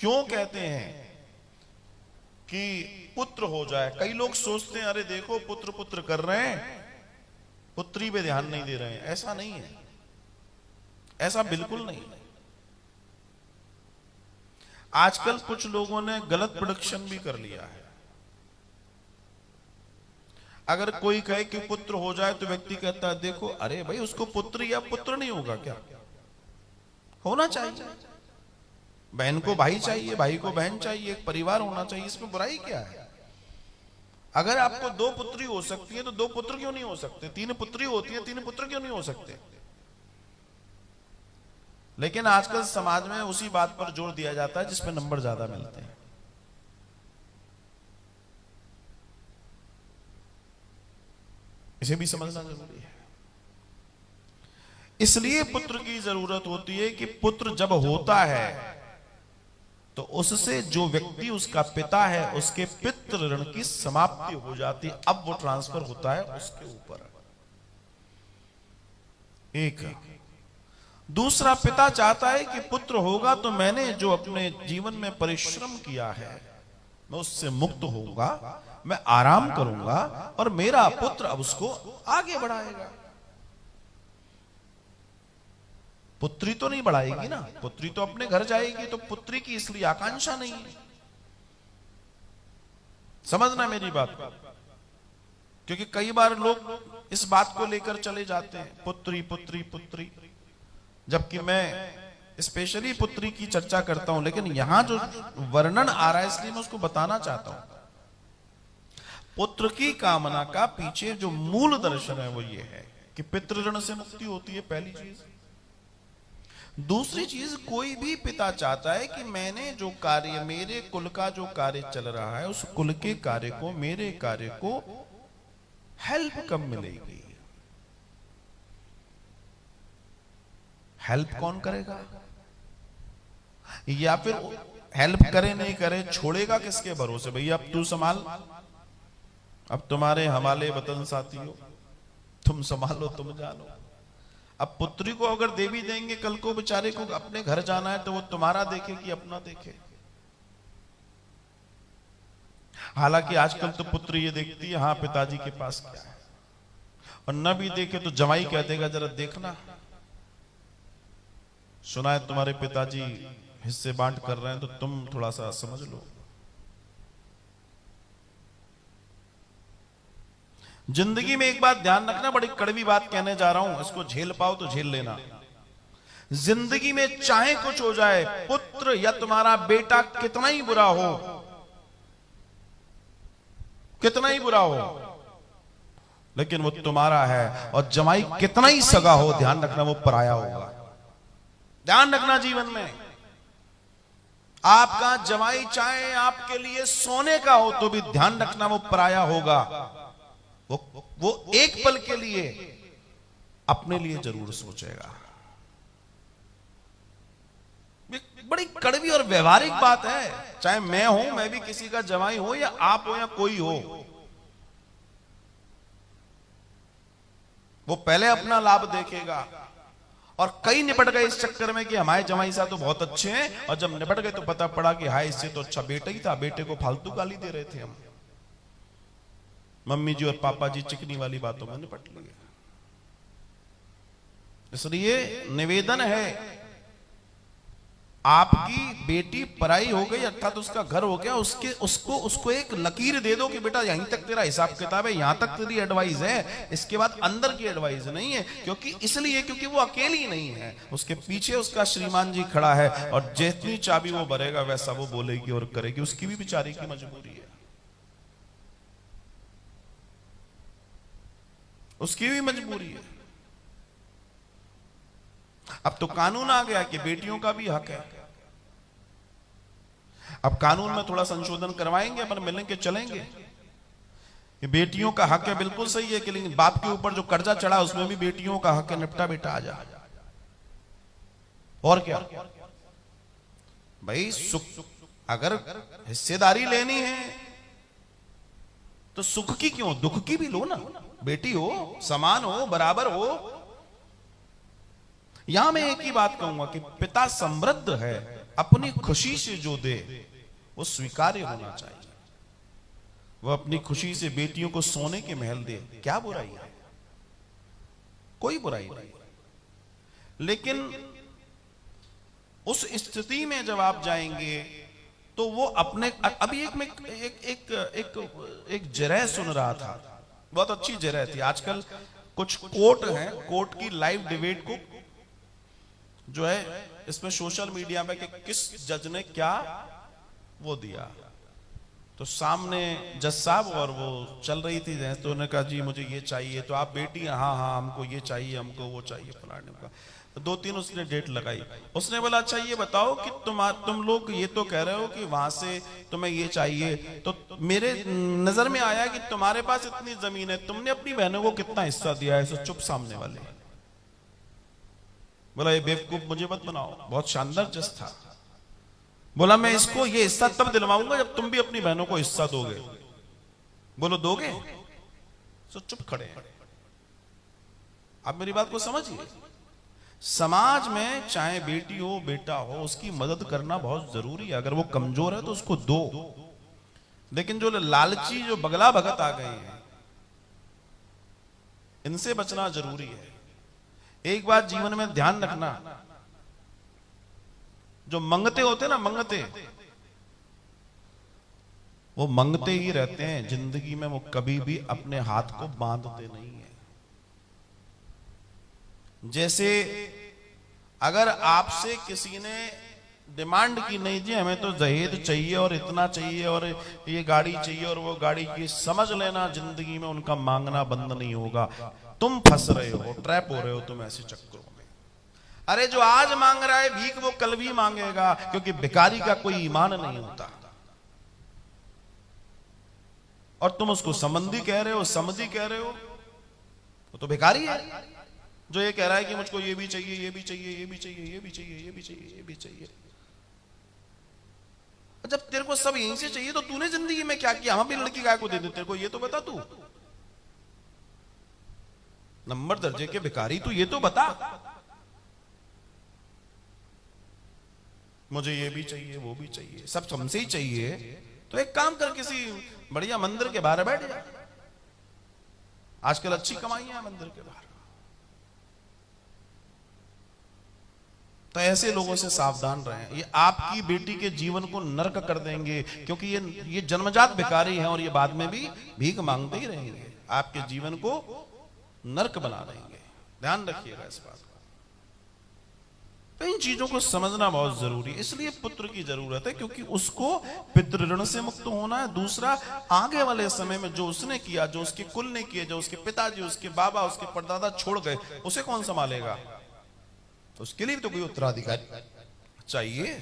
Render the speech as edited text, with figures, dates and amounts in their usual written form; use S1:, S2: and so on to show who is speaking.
S1: क्यों कहते हैं कि पुत्र हो जाए? कई लोग सोचते हैं अरे देखो पुत्र पुत्र कर रहे हैं, पुत्री पे ध्यान नहीं दे रहे हैं। ऐसा नहीं है, ऐसा बिल्कुल नहीं है। आजकल कुछ लोगों ने गलत प्रोडक्शन भी कर लिया है। अगर कोई कहे कि पुत्र हो जाए तो व्यक्ति कहता है देखो, अरे भाई उसको पुत्र या पुत्र नहीं होगा क्या? होना चाहिए। बहन को भाई चाहिए, भाई को बहन चाहिए, एक परिवार होना चाहिए, इसमें बुराई क्या है? अगर आपको दो पुत्री हो सकती है तो दो पुत्र क्यों नहीं हो सकते? तीन पुत्री होती है, तीन पुत्र क्यों नहीं हो सकते? लेकिन आजकल समाज में उसी बात पर जोर दिया जाता है जिसमें नंबर ज्यादा मिलते हैं। इसे भी समझना जरूरी है। इसलिए पुत्र की जरूरत होती है कि पुत्र जब होता है तो उससे जो व्यक्ति उसका पिता है उसके पितृ ऋण की समाप्ति हो जाती है। अब वो ट्रांसफर होता है उसके ऊपर। एक दूसरा, पिता चाहता है कि पुत्र होगा तो मैंने जो अपने जीवन में परिश्रम किया है मैं उससे मुक्त होऊंगा, मैं आराम करूंगा और मेरा पुत्र अब उसको आगे बढ़ाएगा। पुत्री तो नहीं बढ़ाएगी ना, पुत्री तो अपने घर जाएगी, तो पुत्री की इसलिए आकांक्षा नहीं है। समझना मेरी बात, क्योंकि कई बार लोग इस बात को लेकर चले जाते हैं पुत्री पुत्री पुत्री, जबकि मैं स्पेशली पुत्री की चर्चा करता हूं। लेकिन यहां जो वर्णन आ रहा है इसलिए मैं उसको बताना चाहता हूं। पुत्र की कामना का पीछे जो मूल दर्शन है वो ये है कि पितृ ऋण से मुक्ति होती है, पहली चीज। दूसरी चीज, कोई भी पिता चाहता है कि मैंने जो कार्य, मेरे कुल का जो कार्य चल रहा है उस कुल के कार्य को, मेरे कार्य को हेल्प कब मिलेगी? हेल्प कौन करेगा? या फिर हेल्प करे नहीं करे छोड़ेगा किसके भरोसे? भैया अब तू संभाल, अब तुम्हारे हमारे वतन साथियों, तुम संभालो, तुम जानो। अब पुत्री को अगर देवी देंगे, कल को बेचारे को अपने घर जाना है तो वो तुम्हारा देखे कि अपना देखे? हालांकि आजकल तो पुत्री ये देखती है हाँ पिताजी के पास क्या है, और न भी देखे तो जमाई कह देगा जरा देखना, सुना है तुम्हारे पिताजी हिस्से बांट कर रहे हैं तो तुम थोड़ा सा समझ लो। जिंदगी में एक बात ध्यान रखना, बड़ी कड़वी बात कहने जा रहा हूं, इसको झेल पाओ तो झेल लेना। जिंदगी में चाहे कुछ हो जाए, पुत्र या तुम्हारा बेटा कितना ही बुरा हो, कितना ही बुरा हो, लेकिन वो तुम्हारा है। और जमाई कितना ही सगा हो, ध्यान रखना वो पराया होगा। ध्यान रखना, जीवन में आपका जमाई चाहे आपके लिए सोने का हो तो भी ध्यान रखना वो पराया होगा। वो एक पल के लिए अपने लिए जरूर सोचेगा। बड़ी कड़वी और व्यवहारिक बात है। चाहे मैं हूं, मैं भी किसी का जमाई हो, या आप हो, या कोई हो, वो पहले अपना लाभ देखेगा। और कई निपट गए इस चक्कर में कि हमारे जमाई साहब तो बहुत अच्छे हैं, और जब निपट गए तो पता पड़ा कि हाय इससे तो अच्छा बेटा ही था, बेटे को फालतू गाली दे रहे थे हम। मम्मी जी और पापा जी चिकनी वाली बातों में निपट लिए। इसलिए निवेदन है, आपकी बेटी पराई हो गई अर्थात उसका घर हो गया, उसको एक लकीर दे दो कि बेटा यहीं तक तेरा हिसाब किताब है, यहां तक तेरी एडवाइस है, इसके बाद अंदर की एडवाइस नहीं है। क्योंकि वो अकेली नहीं है, उसके पीछे उसका श्रीमान जी खड़ा है, और जितनी चाबी वो भरेगा वैसा वो बोलेगी और करेगी। उसकी भी बेचारी की मजबूरी है, उसकी भी मजबूरी है। अब तो कानून आ गया कि बेटियों का भी हक है। अब कानून में थोड़ा संशोधन करवाएंगे, अपन मिलेंगे चलेंगे। ये बेटियों का हक है, बिल्कुल सही है कि, लेकिन बाप के ऊपर जो कर्जा चढ़ा उसमें भी बेटियों का हक है। निपटा बेटा, आजा। और क्या भाई, सुख अगर हिस्सेदारी लेनी है तो सुख की क्यों, दुख की भी लो ना। बेटी हो, समान हो, बराबर हो। यहां मैं एक ही बात कहूंगा कि पिता समृद्ध है, अपनी खुशी से जो दे वो स्वीकार्य होना चाहिए। वह अपनी खुशी से बेटियों को सोने के महल दे, क्या बुराई है? कोई बुराई नहीं। लेकिन उस स्थिति में जब आप जाएंगे तो वो अपने, अभी एक जरह सुन रहा था, बहुत अच्छी जरह थी। आजकल कुछ कोर्ट हैं, कोर्ट की लाइव डिबेट को जो है इसमें सोशल मीडिया में कि किस जज ने क्या वो दिया, तो सामने जज साहब और वो चल रही थी, तो उन्होंने कहा जी मुझे ये चाहिए, तो आप बेटी, हाँ हाँ हमको ये चाहिए, हमको वो चाहिए, फलाने का। तो 2-3 उसने डेट लगाई। उसने बोला अच्छा ये बताओ कि तुम लोग ये तो कह रहे हो कि वहां से तुम्हें ये चाहिए, तो मेरे नजर में आया कि तुम्हारे पास इतनी जमीन है, तुमने अपनी बहनों को कितना हिस्सा दिया है? सो चुप सामने वाले। बोला ये बेवकूफ मुझे मत बनाओ, बहुत शानदार जज था। बोला मैं इसको ये हिस्सा तब दिलवाऊंगा जब तुम भी अपनी बहनों को हिस्सा दोगे। बोलो दोगे? सो चुप खड़े हैं। आप मेरी बात को समझिए। समाज में चाहे बेटी हो बेटा हो, उसकी मदद करना बहुत जरूरी है। अगर वो कमजोर है तो उसको दो। लेकिन जो लालची, जो बगला भगत आ गए हैं, इनसे बचना जरूरी है। एक बात जीवन में ध्यान रखना, जो मंगते होते ना, मंगते, वो मंगते ही रहते हैं जिंदगी में, वो कभी भी अपने हाथ को बांधते नहीं है। जैसे अगर आपसे किसी ने डिमांड की, नहीं जी हमें तो दहेज चाहिए और इतना चाहिए और ये गाड़ी चाहिए और वो गाड़ी की, समझ लेना जिंदगी में उनका मांगना बंद नहीं होगा। तुम फंस रहे हो, ट्रैप हो रहे हो तुम ऐसे चक्करों में। अरे जो आज मांग रहा है भीख, वो कल भी मांगेगा, क्योंकि भिखारी का कोई ईमान नहीं होता। और तुम उसको संबंधी कह रहे हो, समझी कह रहे हो, वो तो भिखारी है जो ये कह रहा है कि मुझको ये भी चाहिए, ये भी चाहिए, ये भी चाहिए, ये भी चाहिए, ये भी चाहिए, ये भी चाहिए। जब तेरे को सब यहीं से चाहिए तो तूने जिंदगी में क्या किया? हम भी लड़की गाय को दे देते, तेरे को ये तो बता। तू नंबर दर्जे के भिखारी, तू ये तो बता। मुझे ये भी चाहिए, वो भी चाहिए, सब हमसे ही चाहिए। तो एक काम कर, किसी बढ़िया मंदिर के बाहर बैठ जा। आजकल अच्छी कमाई है मंदिर के बाहर। तो ऐसे लोगों से सावधान रहें, ये आपकी बेटी के जीवन को नर्क कर देंगे, क्योंकि ये जन्मजात भिखारी हैं और ये बाद में भी भीख मांगते ही रहेंगे, आपके जीवन को नर्क बना देंगे। ध्यान रखिएगा इस बात का। तो इन चीजों को समझना बहुत जरूरी है। इसलिए पुत्र की जरूरत है, क्योंकि उसको पितृ ऋण से मुक्त होना है। दूसरा, आगे वाले समय में जो उसने किया, जो उसके कुल ने किया, जो उसके पिताजी, उसके बाबा, उसके परदादा छोड़ गए, उसे कौन संभालेगा? उसके लिए तो कोई उत्तराधिकारी चाहिए।